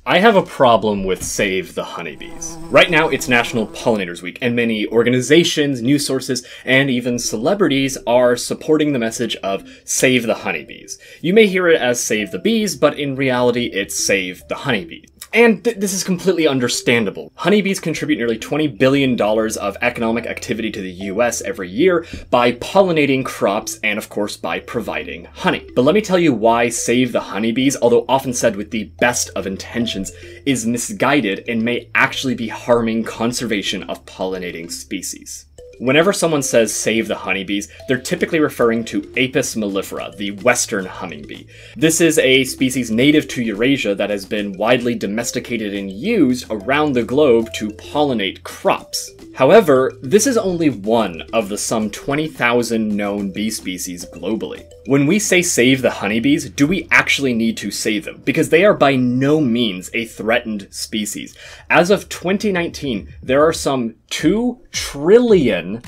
I have a problem with Save the Honeybees. Right now, it's National Pollinators Week, and many organizations, news sources, and even celebrities are supporting the message of Save the Honeybees. You may hear it as Save the Bees, but in reality, it's Save the Honeybees. And this is completely understandable. Honeybees contribute nearly $20 billion of economic activity to the US every year by pollinating crops and, of course, by providing honey. But let me tell you why Save the Honeybees, although often said with the best of intentions, is misguided and may actually be harming conservation of pollinating species. Whenever someone says save the honeybees, they're typically referring to Apis mellifera, the western hummingbee. This is a species native to Eurasia that has been widely domesticated and used around the globe to pollinate crops. However, this is only one of the some 20,000 known bee species globally. When we say save the honeybees, do we actually need to save them? Because they are by no means a threatened species. As of 2019, there are some 2 trillion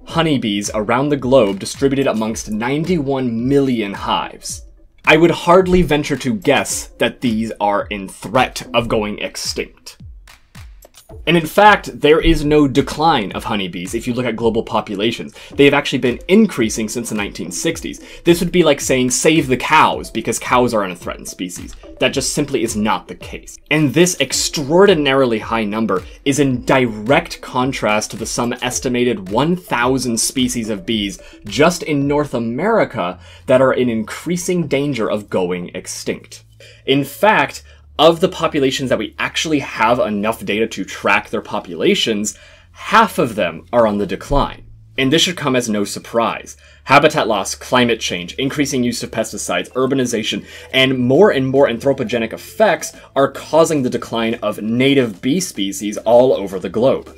honeybees around the globe distributed amongst 91 million hives. I would hardly venture to guess that these are in threat of going extinct. And in fact, there is no decline of honeybees if you look at global populations. They have actually been increasing since the 1960s. This would be like saying save the cows because cows are a threatened species. That just simply is not the case. And this extraordinarily high number is in direct contrast to the some estimated 1,000 species of bees just in North America that are in increasing danger of going extinct. In fact, of the populations that we actually have enough data to track their populations, half of them are on the decline. And this should come as no surprise. Habitat loss, climate change, increasing use of pesticides, urbanization, and more anthropogenic effects are causing the decline of native bee species all over the globe.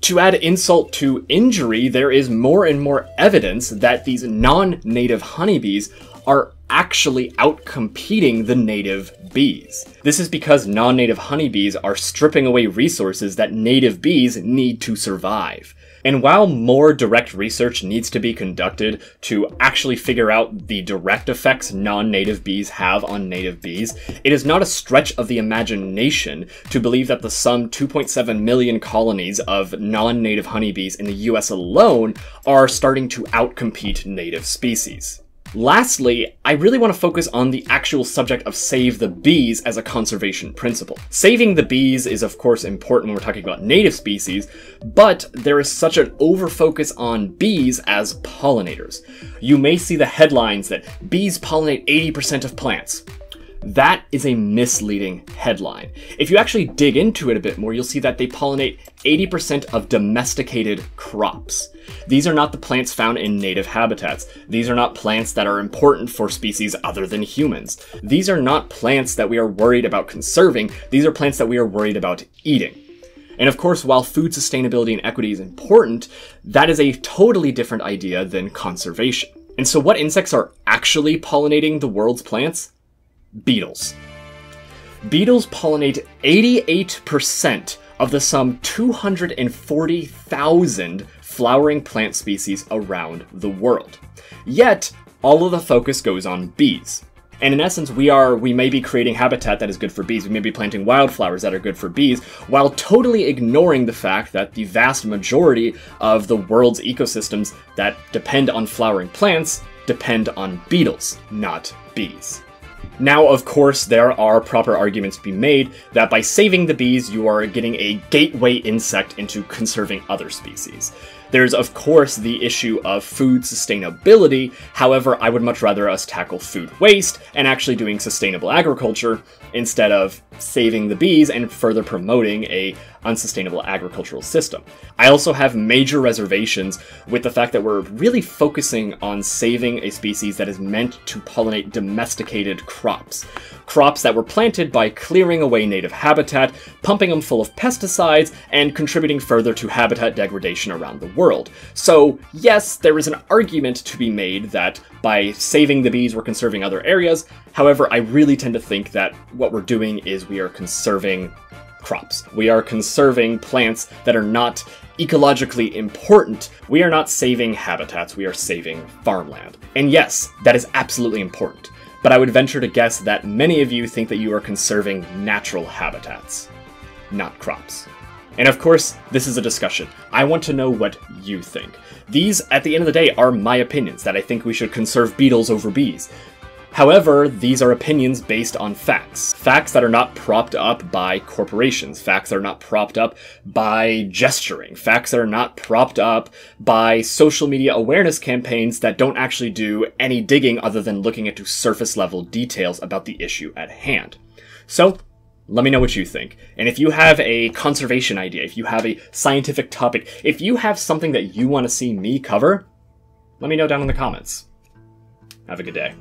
To add insult to injury, there is more and more evidence that these non-native honeybees are actually outcompeting the native bees. This is because non-native honeybees are stripping away resources that native bees need to survive. And while more direct research needs to be conducted to actually figure out the direct effects non-native bees have on native bees, it is not a stretch of the imagination to believe that the some 2.7 million colonies of non-native honeybees in the US alone are starting to outcompete native species. Lastly, I really want to focus on the actual subject of save the bees as a conservation principle. Saving the bees is of course important when we're talking about native species, but there is such an overfocus on bees as pollinators. You may see the headlines that bees pollinate 80% of plants. That is a misleading headline. If you actually dig into it a bit more, you'll see that they pollinate 80% of domesticated crops. These are not the plants found in native habitats. These are not plants that are important for species other than humans. These are not plants that we are worried about conserving. These are plants that we are worried about eating. And of course, while food sustainability and equity is important, that is a totally different idea than conservation. And so what insects are actually pollinating the world's plants? Beetles. Beetles pollinate 88% of the some 240,000 flowering plant species around the world. Yet, all of the focus goes on bees. And in essence, we may be creating habitat that is good for bees. We may be planting wildflowers that are good for bees, while totally ignoring the fact that the vast majority of the world's ecosystems that depend on flowering plants depend on beetles, not bees. Now, of course, there are proper arguments to be made that by saving the bees, you are getting a gateway insect into conserving other species. There's, of course, the issue of food sustainability. However, I would much rather us tackle food waste and actually doing sustainable agriculture instead of saving the bees and further promoting a unsustainable agricultural system. I also have major reservations with the fact that we're really focusing on saving a species that is meant to pollinate domesticated crops. Crops that were planted by clearing away native habitat, pumping them full of pesticides, and contributing further to habitat degradation around the world. So yes, there is an argument to be made that by saving the bees we're conserving other areas. However, I really tend to think that what we're doing is we are conserving crops. We are conserving plants that are not ecologically important. We are not saving habitats, we are saving farmland. And yes, that is absolutely important. but I would venture to guess that many of you think that you are conserving natural habitats, not crops. And of course, this is a discussion. I want to know what you think. These, at the end of the day, are my opinions, that I think we should conserve beetles over bees. However, these are opinions based on facts. Facts that are not propped up by corporations. Facts that are not propped up by gesturing. Facts that are not propped up by social media awareness campaigns that don't actually do any digging other than looking into surface level details about the issue at hand. So, let me know what you think. And if you have a conservation idea, if you have a scientific topic, if you have something that you want to see me cover, let me know down in the comments. Have a good day.